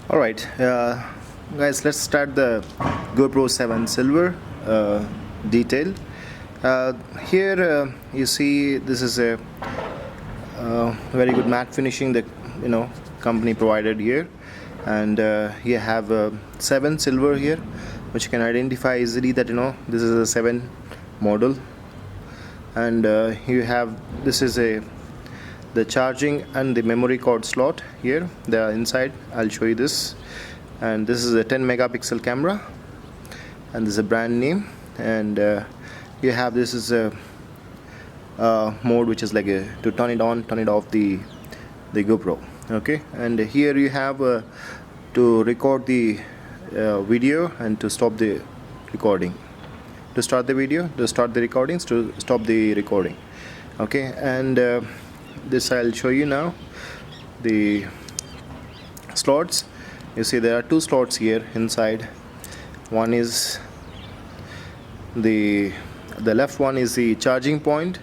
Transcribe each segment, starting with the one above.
Alright, guys, let's start the GoPro 7 Silver detail. Here you see this is a very good matte finishing that company provided here, and you have 7 Silver here, which you can identify easily that this is a 7 model, and you have this is the charging and the memory card slot here. They are inside. I'll show you this. And this is a 10 megapixel camera, and this is a brand name. And you have this is a mode which is like to turn it on, turn it off the GoPro. Okay, and here you have to record the video and to stop the recording, to start the video, to start the recordings, to stop the recording. Okay, and this I'll show you now. The slots, you see there are 2 slots here inside. One is the left one is the charging point,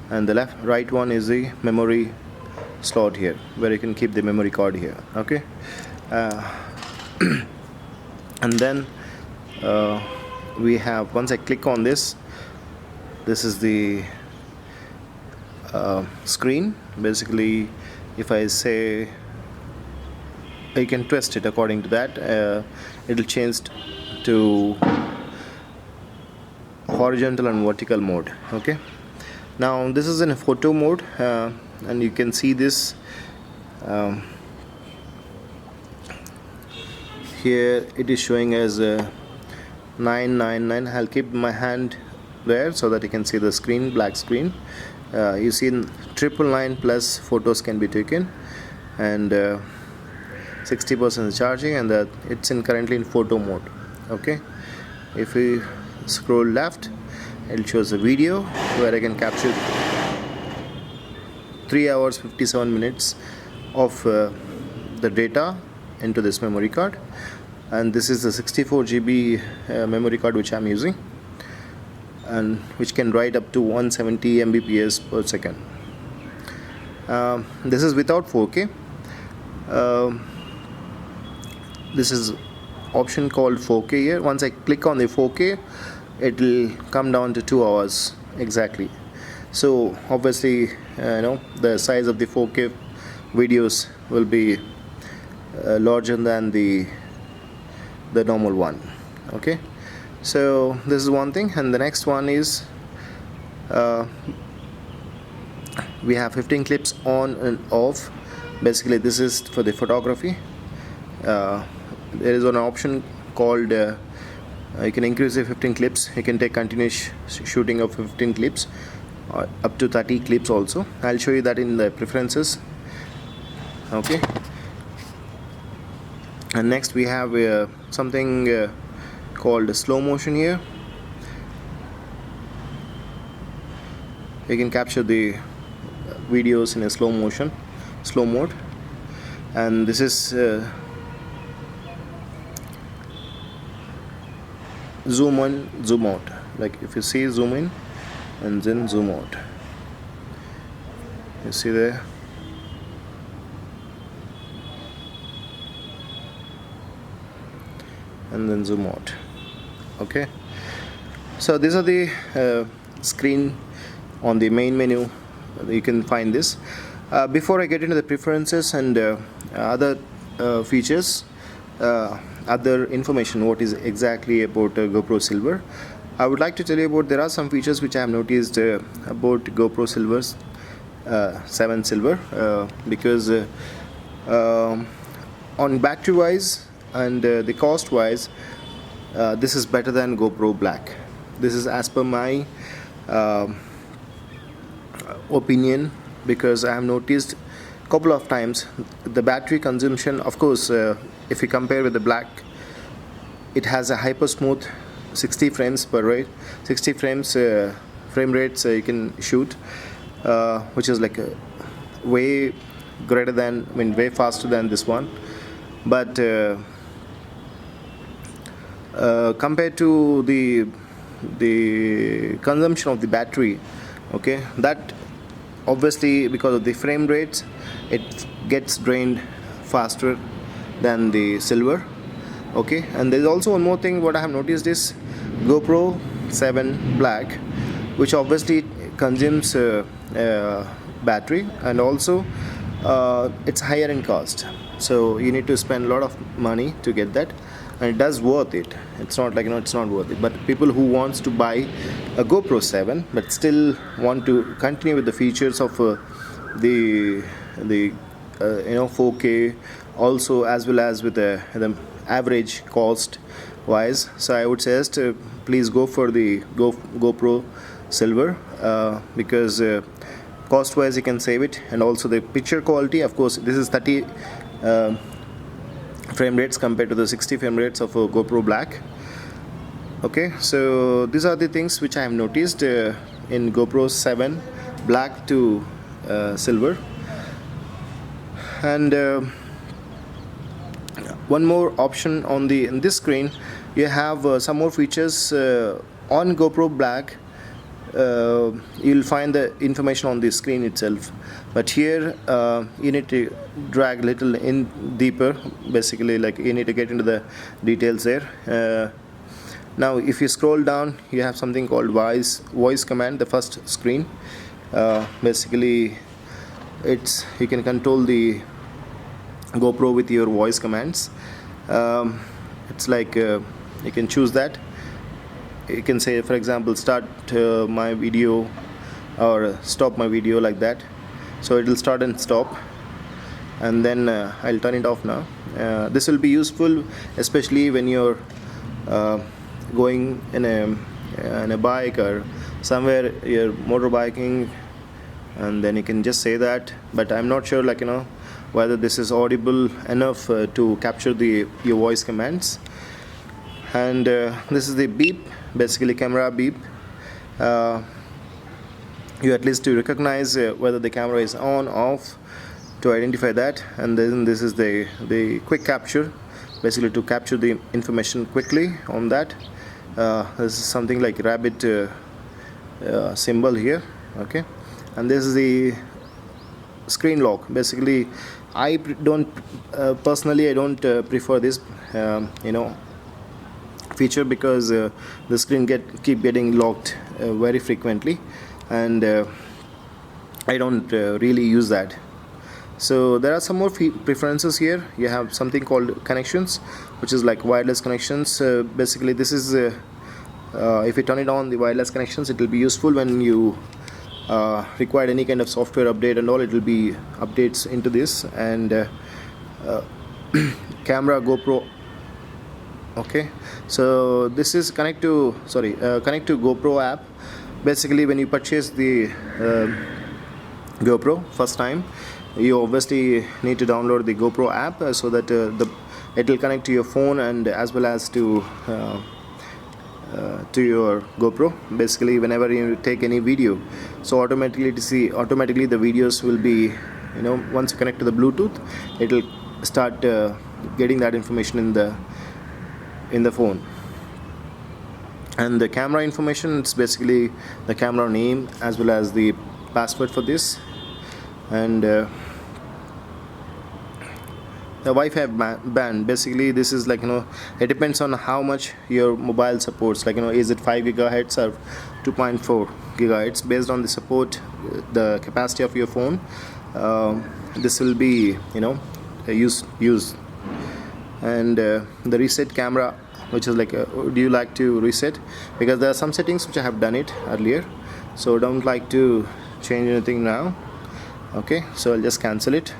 and the right one is the memory slot here, where you can keep the memory card here. Okay, and then we have, once I click on this is the screen. Basically, if I say, you can twist it according to that, it'll change to horizontal and vertical mode. Okay, now this is in a photo mode, and you can see this here. It is showing as 999. I'll keep my hand there so that you can see the screen, black screen. You see 999 plus photos can be taken, and 60% charging, and that it's currently in photo mode. Okay, if we scroll left, it shows a video where I can capture 3 hours 57 minutes of the data into this memory card, and this is the 64 GB memory card which I'm using, and which can write up to 170 Mbps per second. This is without 4K. This is option called 4K here. Once I click on the 4K, it will come down to 2 hours exactly. So obviously, the size of the 4K videos will be larger than the normal one. Okay, so this is one thing, and the next one is we have 15 clips on and off. Basically, this is for the photography. There is an option called you can increase the 15 clips. You can take continuous shooting of 15 clips, up to 30 clips also. I'll show you that in the preferences. Okay, and next we have something called slow motion here. You can capture the videos in a slow mode, and this is zoom in, zoom out. Like if you see, zoom in and then zoom out. You see there. And then zoom out. Okay, so these are the screen on the main menu. You can find this. Before I get into the preferences and other features, other information, what is exactly about GoPro Silver, I would like to tell you about, there are some features which I have noticed about GoPro Silver's 7 Silver, because on battery wise and the cost wise, this is better than GoPro Black. This is as per my opinion, because I have noticed a couple of times the battery consumption. Of course, if you compare with the Black, it has a hyper smooth 60 frames per rate, 60 frames frame rates you can shoot, which is like way greater than, way faster than this one. But compared to the consumption of the battery, okay, that obviously because of the frame rates, it gets drained faster than the silver. Okay, and there's also one more thing what I have noticed is GoPro 7 Black, which obviously consumes battery, and also it's higher in cost, so you need to spend a lot of money to get that, and it does worth it. It's not like, it's not worth it, but people who wants to buy a GoPro 7 but still want to continue with the features of the 4K also, as well as with the average cost wise, so I would suggest please go for the GoPro Silver, because cost wise you can save it, and also the picture quality, of course this is 30 frame rates compared to the 60 frame rates of GoPro Black. Okay, so these are the things which I have noticed in GoPro 7 Black to Silver. And one more option in this screen, you have some more features on GoPro Black. You'll find the information on the screen itself, but here you need to drag a little in deeper, basically like you need to get into the details there. Now if you scroll down, you have something called voice command, the first screen. Basically you can control the GoPro with your voice commands. It's like you can choose that. You can say, for example, start my video or stop my video, like that, so it will start and stop, and then I'll turn it off now. This will be useful especially when you're going in a bike or somewhere you're motorbiking, and then you can just say that, but I'm not sure whether this is audible enough to capture your voice commands. And this is the beep, basically camera beep. You at least to recognize whether the camera is on, off, to identify that. And then this is the quick capture, basically to capture the information quickly on that. This is something like rabbit symbol here. Okay, and this is the screen lock. Basically I don't personally I don't prefer this feature, because the screen keep getting locked very frequently, and I don't really use that. So there are some more preferences here. You have something called connections, which is like wireless connections. Basically this is if you turn it on, the wireless connections, it will be useful when you require any kind of software update and all. It will be updates into this. And camera GoPro. Okay, so this is connect to GoPro app. Basically when you purchase the GoPro first time, you obviously need to download the GoPro app so that it will connect to your phone and as well as to your GoPro. Basically whenever you take any video, so automatically the videos will be, once you connect to the Bluetooth, it will start getting that information in the phone. And the camera information, it's basically the camera name as well as the password for this. And the Wi-Fi band, basically this is like, it depends on how much your mobile supports, like, is it 5 gigahertz or 2.4 gigahertz, based on the support, the capacity of your phone. This will be, used. And the reset camera, which is like, do you like to reset, because there are some settings which I have done it earlier, so don't like to change anything now. Okay, so I'll just cancel it.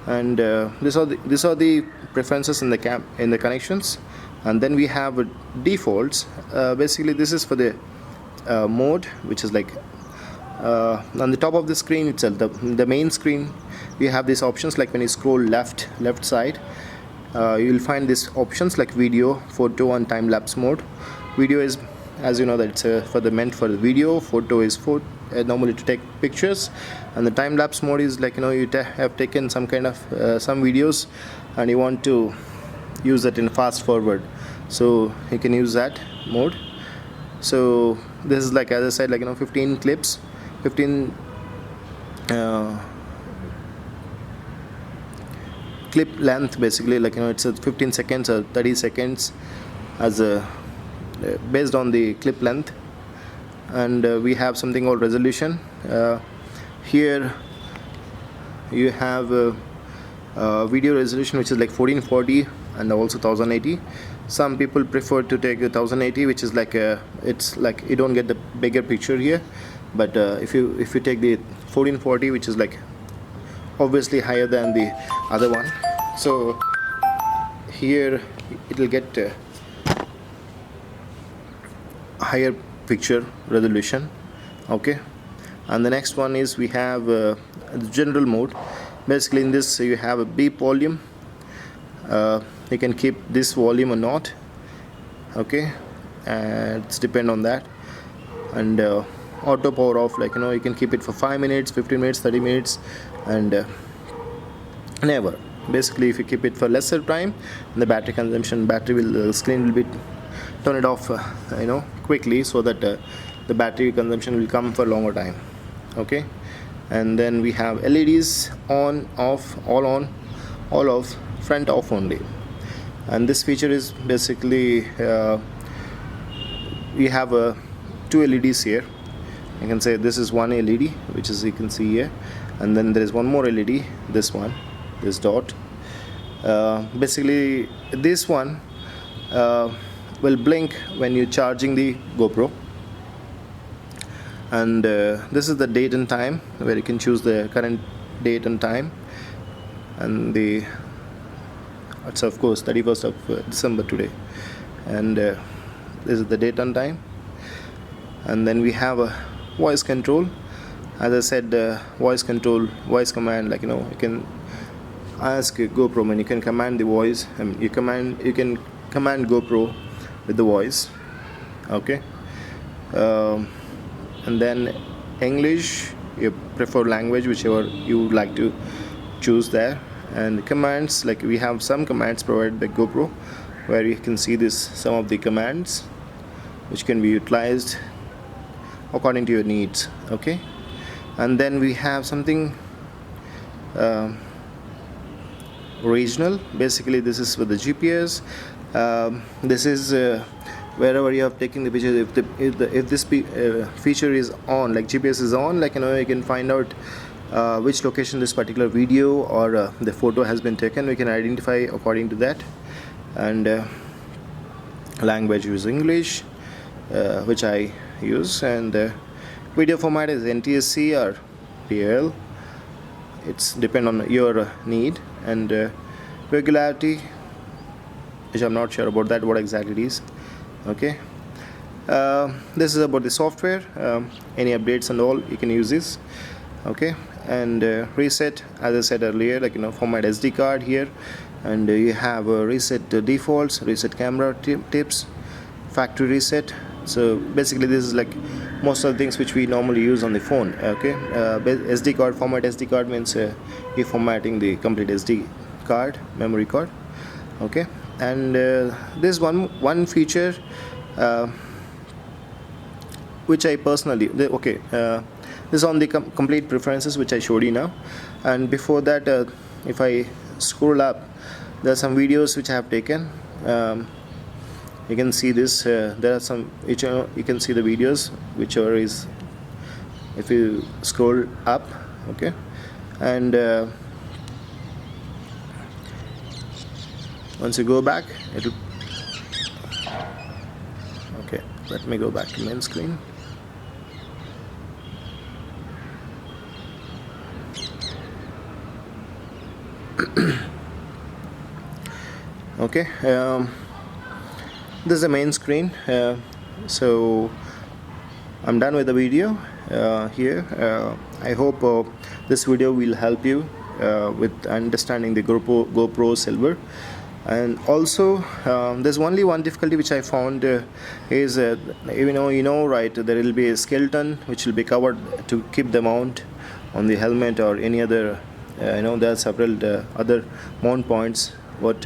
And these are the preferences in the connections. And then we have defaults. Basically this is for the mode, which is like on the top of the screen itself, the main screen. We have these options, like when you scroll left side, you will find these options like video, photo and time-lapse mode. Video is, as you know, that it's meant for the video. Photo is normally to take pictures, and the time-lapse mode is like, you have taken some kind of some videos and you want to use that in fast forward, so you can use that mode. So this is like, as I said, like, 15 clips, 15 clip length, basically, like it's a 15 seconds or 30 seconds as a based on the clip length. And we have something called resolution. Here you have video resolution, which is like 1440 and also 1080. Some people prefer to take the 1080, which is like it's like you don't get the bigger picture here, but if you take the 1440, which is like obviously higher than the other one, so here it will get higher picture resolution. Okay, and the next one is we have the general mode. Basically in this you have a beep volume. You can keep this volume or not. Okay, and it's depend on that. And auto power off, like you can keep it for 5 minutes, 15 minutes, 30 minutes, and never. Basically if you keep it for lesser time, the battery consumption, screen will be turn it off quickly, so that the battery consumption will come for longer time. Okay, and then we have LEDs on, off, all on, all off, front off only. And this feature is basically we have two LEDs here. You can say this is one LED, which is you can see here, and then there is one more LED, this one, this dot. Basically this one will blink when you're charging the GoPro. And this is the date and time, where you can choose the current date and time, and it's of course 31st of December today, and this is the date and time. And then we have a voice control. As I said, voice control, voice command, like you can ask GoPro, and you can command the voice. You can command GoPro with the voice. Okay, and then English, your preferred language, whichever you would like to choose there. And commands, like we have some commands provided by GoPro, where you can see some of the commands which can be utilized according to your needs. Okay, and then we have something regional. Basically this is with the GPS. This is wherever you have taken the picture. If this feature is on, like GPS is on, like you can find out which location this particular video or the photo has been taken. We can identify according to that. And language is English, which I use, and video format is NTSC or PL. It's depend on your need. And regularity, which I'm not sure about that, what exactly it is. Okay, this is about the software. Any updates and all, you can use this. Okay, and reset, as I said earlier, like format SD card here, and you have reset defaults, reset camera tips, factory reset. So basically this is like most of the things which we normally use on the phone. Okay, SD card format. SD card means you're formatting the complete SD card, memory card. Okay, and this one feature which I personally this is on the complete preferences, which I showed you now. And before that, if I scroll up, there are some videos which I have taken. You can see this. There are some which you can see the videos, whichever is, if you scroll up. Okay, and once you go back, it'll. Okay, let me go back to main screen. Okay, this is the main screen. So I'm done with the video here. I hope this video will help you with understanding the GoPro Silver. And also there's only one difficulty which I found is right, there will be a skeleton which will be covered to keep the mount on the helmet or any other there are several other mount points, but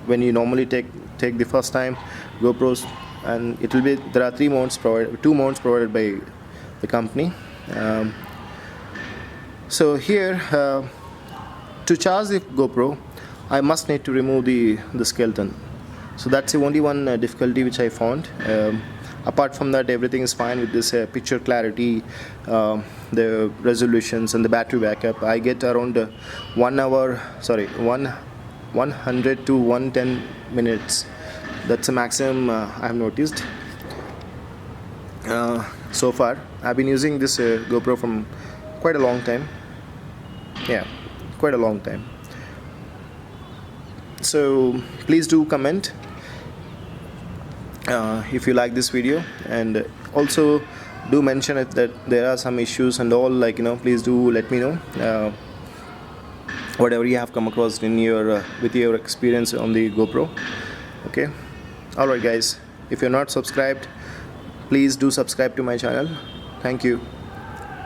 when you normally take the first time GoPros, and it will be, there are two mounts provided by the company. So here to charge the GoPro, I must need to remove the skeleton. So that's the only one difficulty which I found. Apart from that, everything is fine with this picture clarity, the resolutions and the battery backup. I get around 100 to 110 minutes. That's the maximum I have noticed. So far I've been using this GoPro from quite a long time. Yeah, quite a long time. So please do comment if you like this video, and also do mention it that there are some issues and all, like, please do let me know whatever you have come across in your with your experience on the GoPro. Okay, alright guys, if you're not subscribed, please do subscribe to my channel. Thank you.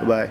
Bye.